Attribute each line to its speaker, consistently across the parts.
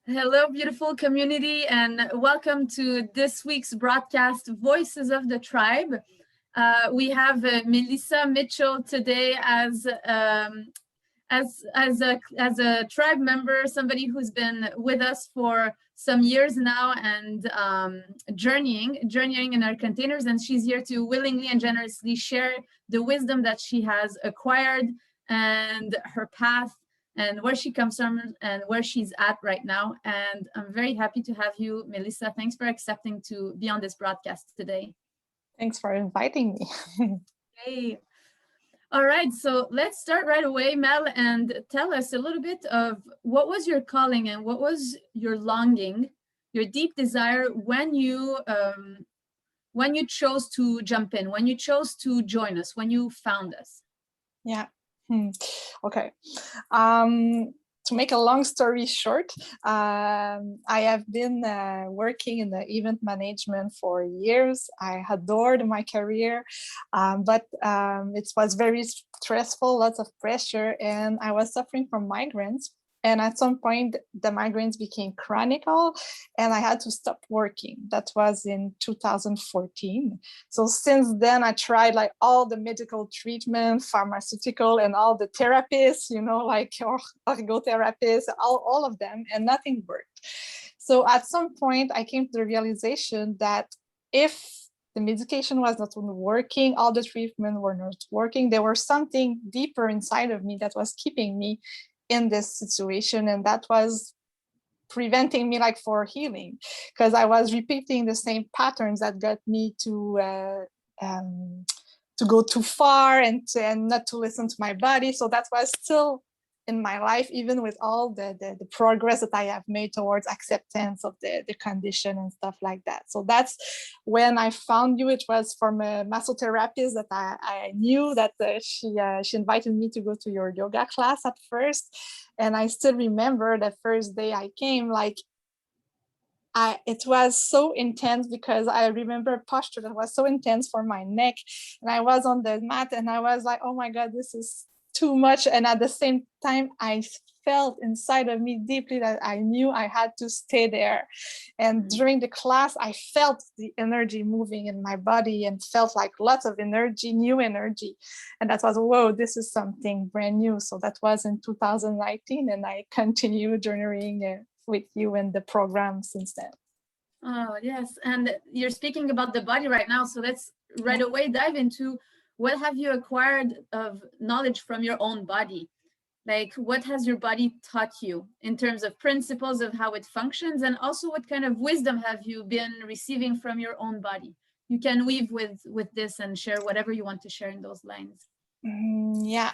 Speaker 1: Hello, beautiful community, and welcome to this week's broadcast, Voices of the Tribe. We have Melissa Mitchell today as a tribe member, somebody who's been with us for some years now and journeying in our containers. And she's here to willingly and generously share the wisdom that she has acquired and her path and where she comes from and where she's at right now. And I'm very happy to have you, Melissa. Thanks for accepting to be on this broadcast today.
Speaker 2: Thanks for inviting me.
Speaker 1: Hey. All right, so let's start right away, Mel, and tell us a little bit of what was your calling and what was your longing, your deep desire when you chose to jump in, when you chose to join us, when you found us.
Speaker 2: Yeah. Okay. To make a long story short, I have been working in the event management for years. I adored my career, but it was very stressful, lots of pressure, and I was suffering from migraines. And at some point, the migraines became chronical and I had to stop working. That was in 2014. So since then, I tried like all the medical treatment, pharmaceutical, and all the therapists, like ergotherapists, all of them, and nothing worked. So at some point, I came to the realization that if the medication was not working, all the treatment were not working, there was something deeper inside of me that was keeping me in this situation, and that was preventing me like for healing, because I was repeating the same patterns that got me to go too far and not to listen to my body. So that was still in my life, even with all the progress that I have made towards acceptance of the condition and stuff like that. So that's when I found you. It was from a massotherapist that I knew that she invited me to go to your yoga class at first. And I still remember the first day I came, like it was so intense, because I remember posture that was so intense for my neck. And I was on the mat and I was like, oh my God, this is too much. And at the same time, I felt inside of me deeply that I knew I had to stay there. And during the class, I felt the energy moving in my body and felt like lots of energy, new energy. And that was, whoa, this is something brand new. So that was in 2019, and I continued journeying with you and the program since then.
Speaker 1: Oh, yes. And you're speaking about the body right now. So let's right away dive into what have you acquired of knowledge from your own body? Like, what has your body taught you in terms of principles of how it functions? And also, what kind of wisdom have you been receiving from your own body? You can weave with this and share whatever you want to share in those lines.
Speaker 2: Yeah.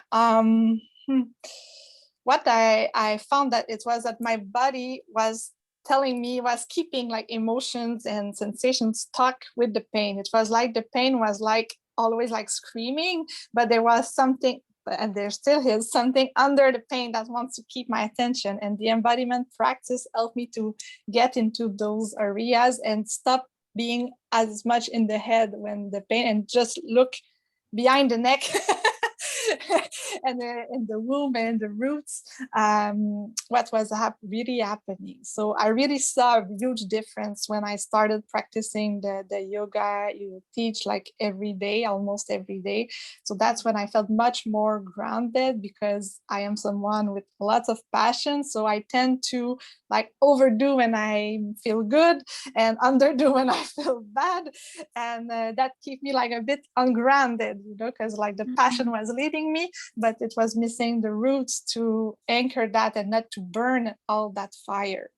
Speaker 2: What I found that it was that my body was telling me, was keeping like emotions and sensations stuck with the pain. It was like the pain was like always like screaming, but there was something, and there still is something under the pain that wants to keep my attention. And the embodiment practice helped me to get into those areas and stop being as much in the head when the pain, and just look behind the neck and in the womb and the roots, what was really happening. So I really saw a huge difference when I started practicing the yoga you teach like every day, almost every day. So that's when I felt much more grounded, because I am someone with lots of passion. So I tend to like overdo when I feel good and underdo when I feel bad. And that keep me like a bit ungrounded, because like the passion was leading me, but it was missing the roots to anchor that and not to burn all that fire.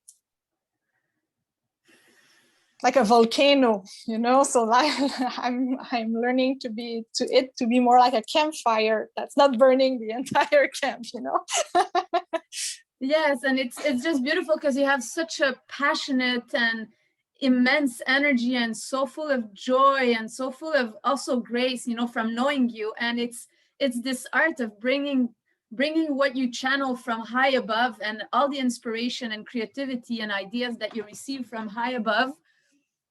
Speaker 2: Like a volcano, so like I'm learning to be more like a campfire that's not burning the entire camp.
Speaker 1: Yes, and it's just beautiful because you have such a passionate and immense energy, and so full of joy and so full of also grace, from knowing you. And it's this art of bringing what you channel from high above, and all the inspiration and creativity and ideas that you receive from high above,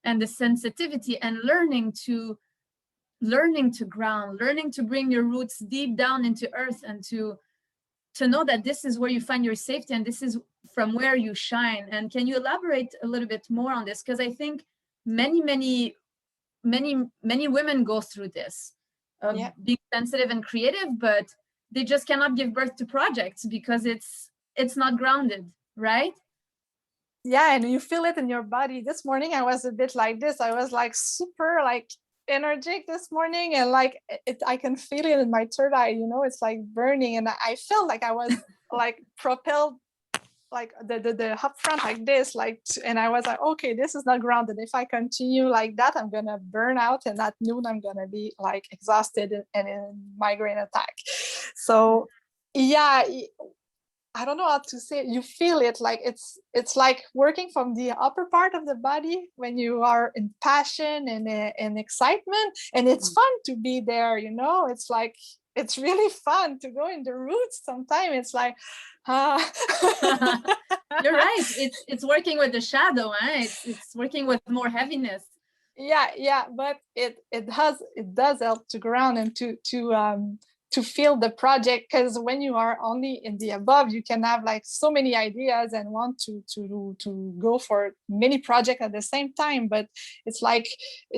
Speaker 1: and the sensitivity, and learning to ground, learning to bring your roots deep down into earth, and to to know that this is where you find your safety and this is from where you shine. And can you elaborate a little bit more on this? Because I think many women go through this of being sensitive and creative, but they just cannot give birth to projects because it's not grounded, right?
Speaker 2: Yeah, and you feel it in your body. This morning I was a bit like this. I was like super like energetic this morning, and like I can feel it in my third eye, you know, it's like burning, and I felt like I was like propelled like the up front like this, like, and I was like, okay, this is not grounded. If I continue like that, I'm gonna burn out, and at noon I'm gonna be like exhausted and in migraine attack. So yeah, I don't know how to say it. You feel it, like it's like working from the upper part of the body when you are in passion and excitement, and it's fun to be there, you know. It's like it's really fun to go in the roots. Sometimes it's like
Speaker 1: you're right, it's working with the shadow, eh? It's working with more heaviness.
Speaker 2: Yeah, but it does help to ground and to feel the project, because when you are only in the above, you can have like so many ideas and want to go for many projects at the same time. But it's like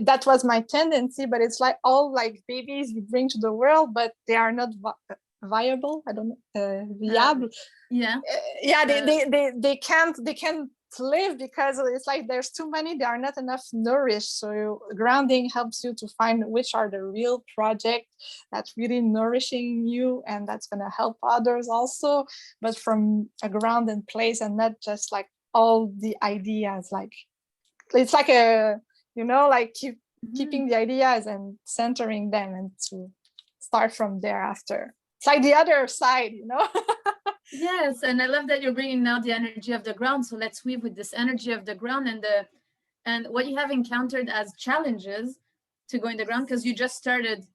Speaker 2: that was my tendency, but it's like all like babies you bring to the world, but they are not viable. I don't know, viable. They can't live because it's like there's too many, there are not enough nourished. So grounding helps you to find which are the real project that's really nourishing you and that's going to help others also, but from a grounded place, and not just like all the ideas. Like it's like a, you know, like keeping the ideas and centering them, and to start from there after. It's like the other side, you know.
Speaker 1: Yes, and I love that you're bringing now the energy of the ground. So let's weave with this energy of the ground and what you have encountered as challenges to go in the ground, because you just started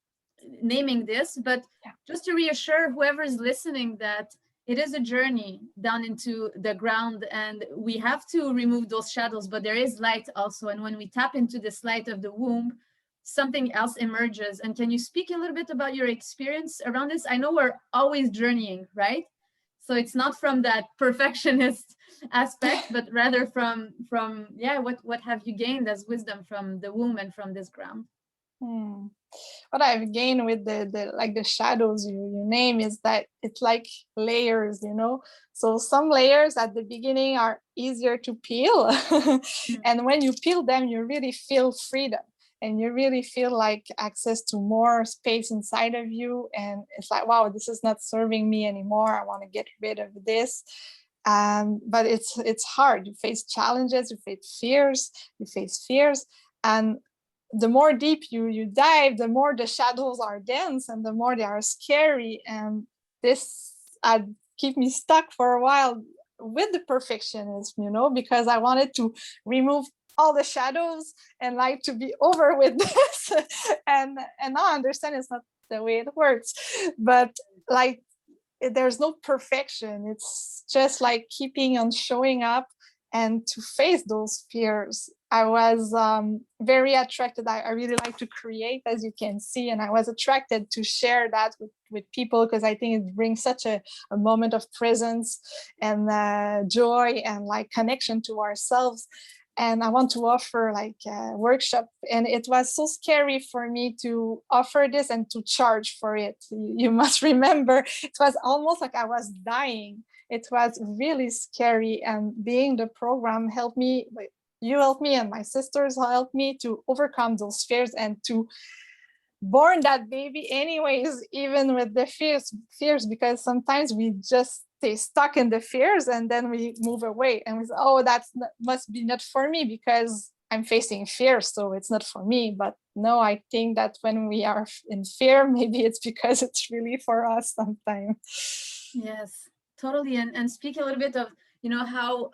Speaker 1: naming this, but just to reassure whoever is listening that it is a journey down into the ground, and we have to remove those shadows, but there is light also. And when we tap into this light of the womb, something else emerges. And can you speak a little bit about your experience around this? I know we're always journeying, right? So it's not from that perfectionist aspect, but rather from what have you gained as wisdom from the womb and from this ground?
Speaker 2: What I've gained with the like the shadows you name is that it's like layers, you know. So some layers at the beginning are easier to peel, and when you peel them, you really feel freedom. And you really feel like access to more space inside of you. And it's like, wow, this is not serving me anymore. I want to get rid of this. But it's hard. You face challenges, you face fears. And the more deep you dive, the more the shadows are dense and the more they are scary. And this keep me stuck for a while with the perfectionism, you know, because I wanted to remove all the shadows and like to be over with this. and now I understand it's not the way it works, but like there's no perfection. It's just like keeping on showing up and to face those fears. I was very attracted. I really like to create, as you can see, and I was attracted to share that with people because I think it brings such a moment of presence and joy and like connection to ourselves. And I want to offer like a workshop, and it was so scary for me to offer this and to charge for it. You must remember, it was almost like I was dying. It was really scary, and being the program helped me. You helped me, and my sisters helped me to overcome those fears and to born that baby anyways, even with the fears, because sometimes we just stay stuck in the fears and then we move away and we say, oh, must be not for me because I'm facing fear, so it's not for me. But no, I think that when we are in fear, maybe it's because it's really for us sometimes.
Speaker 1: Yes, totally. And speak a little bit of, you know, how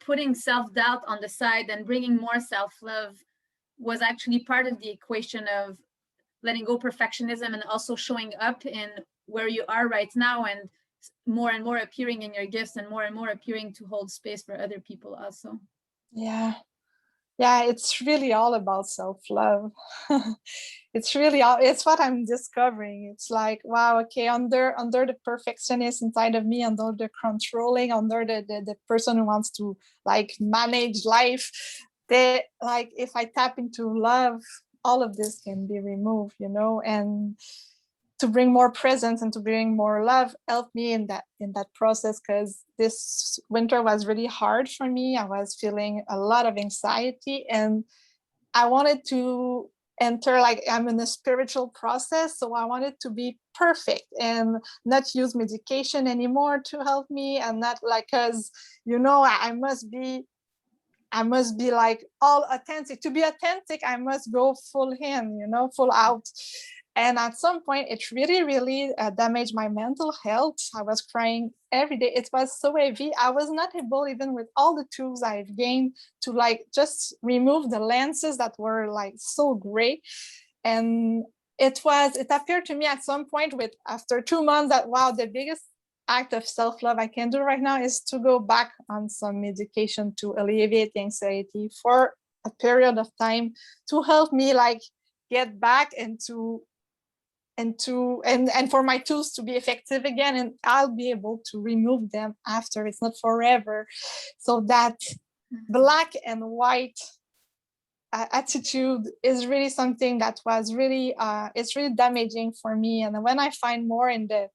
Speaker 1: putting self-doubt on the side and bringing more self-love was actually part of the equation of letting go perfectionism and also showing up in where you are right now, and more appearing in your gifts and more appearing to hold space for other people also.
Speaker 2: Yeah, Yeah, it's really all about self-love. It's really all, it's what I'm discovering. It's like, wow, okay, under the perfectionist inside of me, under the controlling, under the person who wants to like manage life, they like, if I tap into love, all of this can be removed, you know. And to bring more presence and to bring more love helped me in that process, because this winter was really hard for me. I was feeling a lot of anxiety, and I wanted to enter, like, I'm in a spiritual process, so I wanted to be perfect and not use medication anymore to help me, and not like, because you know, I must be like all authentic. To be authentic, I must go full in, you know, full out. And at some point, it really, really damaged my mental health. I was crying every day. It was so heavy. I was not able, even with all the tools I've gained, to like just remove the lenses that were like so gray. And it appeared to me at some point, with after 2 months, that wow, the biggest act of self-love I can do right now is to go back on some medication to alleviate anxiety for a period of time, to help me like get back and for my tools to be effective again, and I'll be able to remove them after. It's not forever. So that black and white attitude is really something that was really it's really damaging for me. And when I find more in the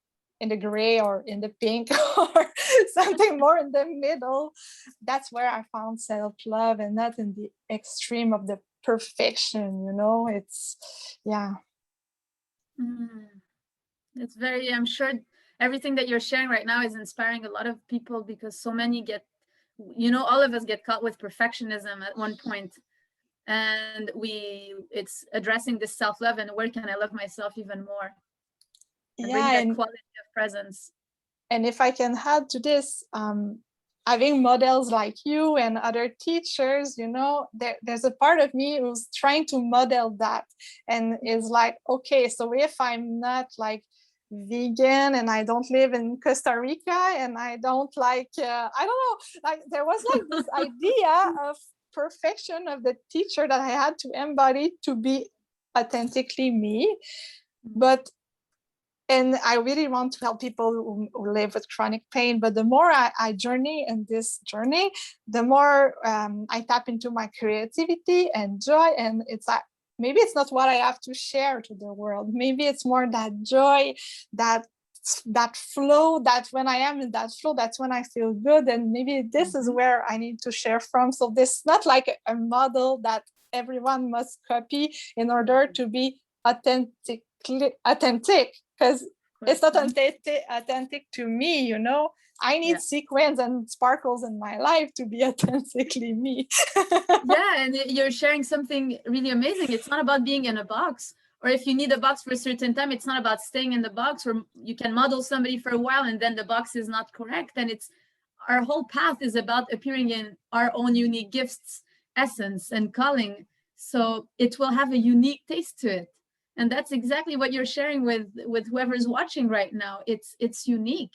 Speaker 2: gray or in the pink or something more in the middle, that's where I found self-love, and not in the extreme of the perfection, you know. It's, yeah.
Speaker 1: It's very, I'm sure everything that you're sharing right now is inspiring a lot of people, because so many get, you know, all of us get caught with perfectionism at one point, and it's addressing this self-love and where can I love myself even more and bring that quality of presence.
Speaker 2: And if I can add to this, having models like you and other teachers, you know, there's a part of me who's trying to model that, and is like, okay, so if I'm not like vegan and I don't live in Costa Rica and I don't like, I don't know, like there was like this idea of perfection of the teacher that I had to embody to be authentically me. But and I really want to help people who live with chronic pain. But the more I journey in this journey, the more I tap into my creativity and joy. And it's like, maybe it's not what I have to share to the world. Maybe it's more that joy, that flow, that when I am in that flow, that's when I feel good. And maybe this is where I need to share from. So this is not like a model that everyone must copy in order to be authentic, because it's not authentic to me, you know. I need sequins and sparkles in my life to be authentically me.
Speaker 1: Yeah, and you're sharing something really amazing. It's not about being in a box, or if you need a box for a certain time, it's not about staying in the box, or you can model somebody for a while and then the box is not correct. And it's, our whole path is about appearing in our own unique gifts, essence, and calling. So it will have a unique taste to it. And that's exactly what you're sharing with whoever's watching right now. It's unique.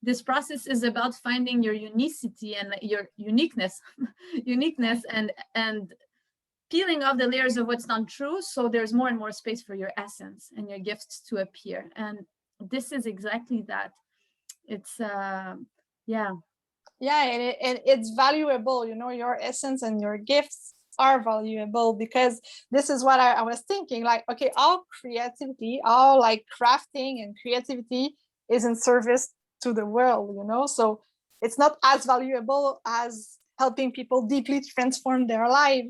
Speaker 1: This process is about finding your unicity and your uniqueness and peeling off the layers of what's not true, so there's more and more space for your essence and your gifts to appear. And this is exactly that. It's
Speaker 2: and it's valuable, you know. Your essence and your gifts are valuable, because this is what I was thinking, like, okay, all creativity, all like crafting and creativity is in service to the world, you know. So it's not as valuable as helping people deeply transform their life.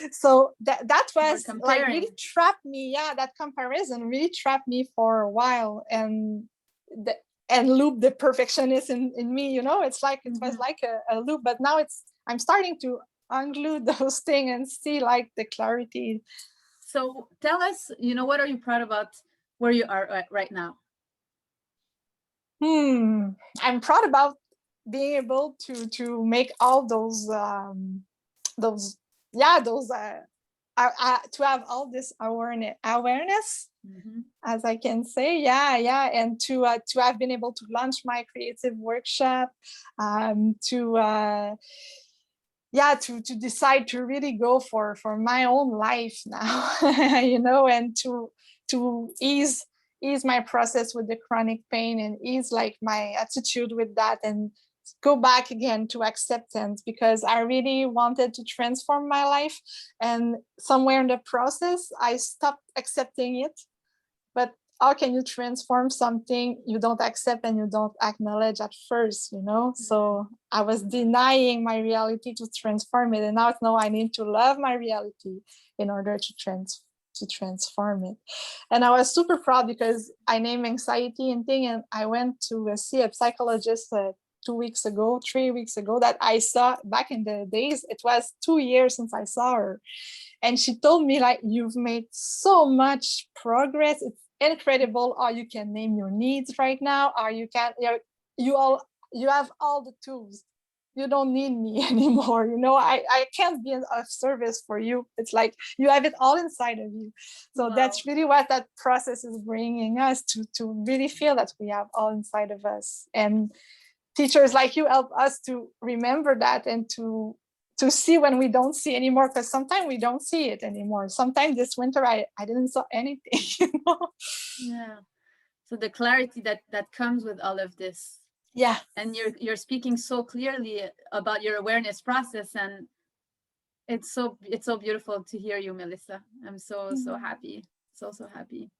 Speaker 2: So that was like really trapped me. Yeah, that comparison really trapped me for a while, and loop the perfectionist in me, you know. It's like, it was like a loop. But now I'm starting to unglue those things and see like the clarity.
Speaker 1: So tell us, you know, what are you proud about where you are right now?
Speaker 2: I'm proud about being able to make all those to have all this awareness, as I can say, and to have been able to launch my creative workshop, yeah, to decide to really go for my own life now, you know, and to ease my process with the chronic pain, and ease like my attitude with that, and go back again to acceptance, because I really wanted to transform my life, and somewhere in the process I stopped accepting it. But how can you transform something you don't accept and you don't acknowledge at first, you know? So I was denying my reality to transform it, and now it's, no, I need to love my reality in order to transform it. And I was super proud because I named anxiety and thing, and I went to see a psychologist 2 weeks ago, 3 weeks ago, that I saw back in the days. It was 2 years since I saw her, and she told me, like, you've made so much progress. It's incredible how you can name your needs right now, or you can, you have all the tools. You don't need me anymore. You know, I can't be of service for you. It's like you have it all inside of you. So
Speaker 1: Wow.
Speaker 2: that's really what that process is bringing us to really feel that we have all inside of us. And teachers like you help us to remember that, and to see when we don't see anymore, because sometimes we don't see it anymore. Sometimes this winter I didn't saw anything, you know.
Speaker 1: Yeah. So the clarity that comes with all of this.
Speaker 2: Yeah.
Speaker 1: And you're speaking so clearly about your awareness process, and it's so beautiful to hear you, Melissa. I'm so happy. So happy.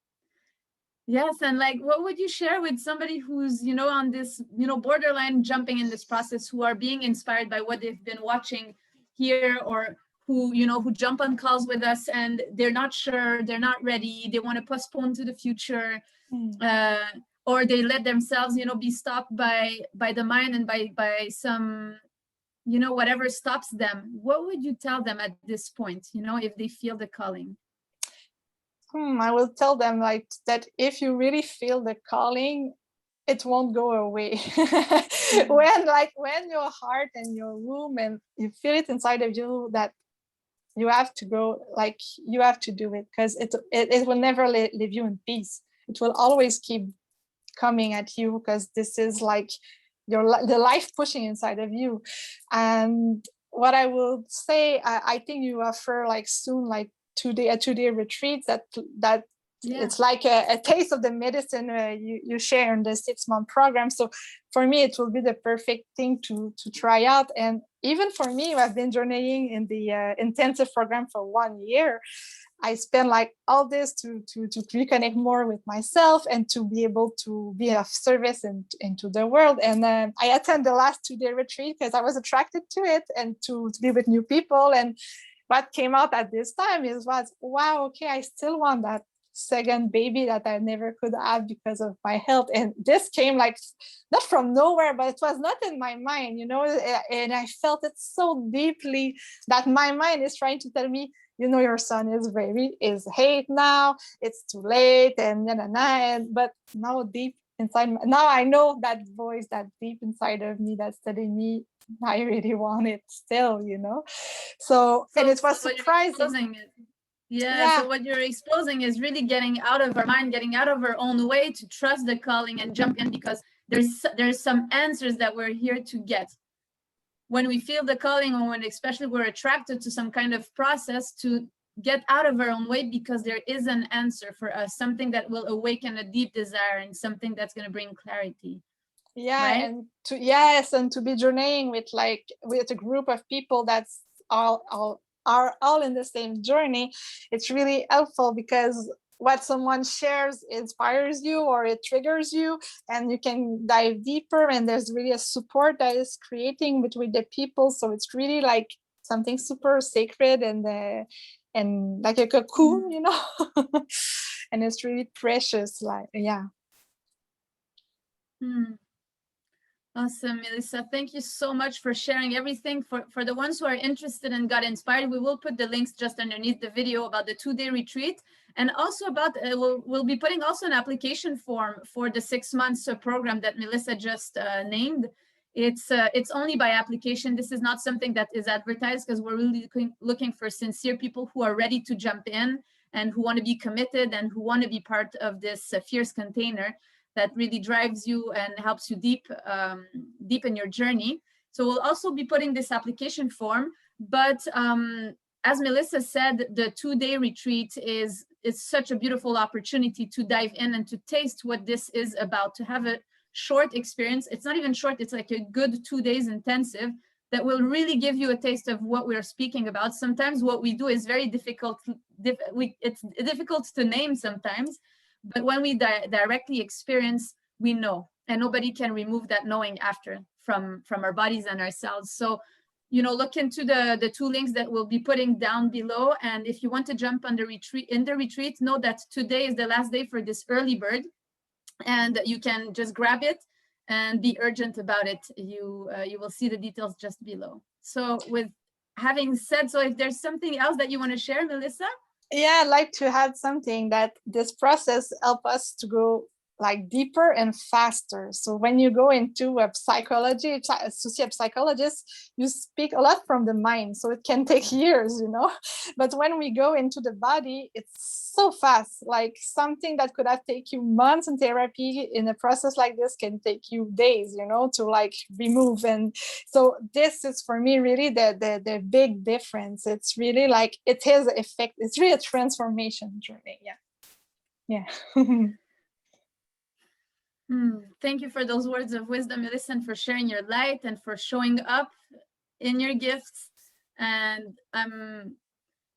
Speaker 1: Yes, and like, what would you share with somebody who's, you know, on this, you know, borderline jumping in this process, who are being inspired by what they've been watching here, or who, you know, who jump on calls with us and they're not sure, they're not ready, they want to postpone to the future, or they let themselves, you know, be stopped by the mind and by some, you know, whatever stops them. What would you tell them at this point, you know, if they feel the calling?
Speaker 2: I will tell them, like, that if you really feel the calling, it won't go away. when your heart and your womb, and you feel it inside of you, that you have to go, like, you have to do it, because it will never leave you in peace. It will always keep coming at you, because this is like the life pushing inside of you. And what I will say, I think you offer, like, soon, like, a 2-day retreat that
Speaker 1: Yeah.
Speaker 2: it's like a taste of the medicine you share in the 6-month program. So for me, it will be the perfect thing to try out. And even for me, I've been journeying in the intensive program for 1 year. I spend, like, all this to reconnect more with myself, and to be able to be of service into the world. And I attend the last 2-day retreat because I was attracted to it, and to be with new people. And what came out at this time was, wow, okay, I still want that second baby that I never could have because of my health. And this came, like, not from nowhere, but it was not in my mind, you know. And I felt it so deeply, that my mind is trying to tell me, you know, your son is 8 now, it's too late, and but now deep inside, now I know that voice that deep inside of me that's telling me I really want it still, you know. So and it was surprising.
Speaker 1: Yeah, so what you're exposing is really getting out of our mind, getting out of our own way, to trust the calling and jump in, because there's some answers that we're here to get. When we feel the calling, or when especially we're attracted to some kind of process, to get out of our own way, because there is an answer for us, something that will awaken a deep desire, and something that's going to bring clarity.
Speaker 2: Yeah,
Speaker 1: right?
Speaker 2: and to be journeying with a group of people that's are all in the same journey, it's really helpful, because what someone shares inspires you, or it triggers you, and you can dive deeper, and there's really a support that is creating between the people. So it's really like something super sacred, and like a cocoon, you know. And it's really precious, like, yeah.
Speaker 1: Awesome, Melissa. Thank you so much for sharing everything. For the ones who are interested and got inspired, we will put the links just underneath the video about the 2-day retreat, and also about we'll be putting also an application form for the 6 months program that Melissa just named. It's only by application. This is not something that is advertised, because we're really looking for sincere people who are ready to jump in, and who want to be committed, and who want to be part of this fierce container that really drives you and helps you deep in your journey. So we'll also be putting this application form, but as Melissa said, the 2-day retreat is such a beautiful opportunity to dive in and to taste what this is about, to have a short experience. It's not even short, it's like a good 2 days intensive that will really give you a taste of what we're speaking about. Sometimes what we do is very difficult. It's difficult to name sometimes, but when we directly experience, we know, and nobody can remove that knowing after from our bodies and ourselves. So, you know, look into the 2 links that we'll be putting down below. And if you want to jump on the retreat, know that today is the last day for this early bird, and you can just grab it and be urgent about it. You will see the details just below. So with having said so, if there's something else that you want to share, Melissa?
Speaker 2: Yeah, I'd like to add something that this process helps us to go like deeper and faster. So when you go into a psychology, to see a psychologist, you speak a lot from the mind. So it can take years, you know, but when we go into the body, it's so fast. Like something that could have taken you months in therapy, in a process like this can take you days, you know, to like remove. And so this is for me really the big difference. It's really like, it has an effect. It's really a transformation journey. Yeah.
Speaker 1: Thank you for those words of wisdom, Melissa, and for sharing your light and for showing up in your gifts. And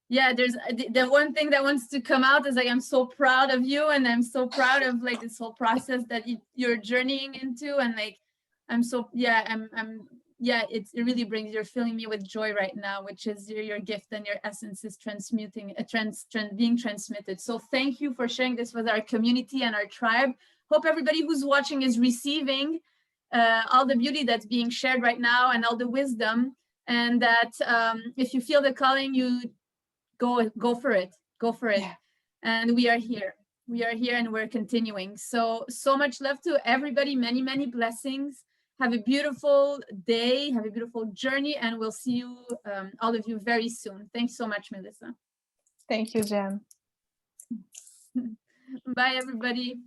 Speaker 1: yeah, there's the one thing that wants to come out is like, I'm so proud of you, and I'm so proud of like this whole process that you're journeying into. And like, I'm so, yeah, yeah, it really brings, you're filling me with joy right now, which is your gift, and your essence is transmuting, being transmitted. So thank you for sharing this with our community and our tribe. Hope everybody who's watching is receiving all the beauty that's being shared right now and all the wisdom. And that if you feel the calling, you go for it. Yeah. And we are here and we're continuing. So much love to everybody. Many blessings. Have a beautiful day, have a beautiful journey, and we'll see you, all of you, very soon. Thanks so much, Melissa.
Speaker 2: Thank you, Jen.
Speaker 1: Bye, everybody.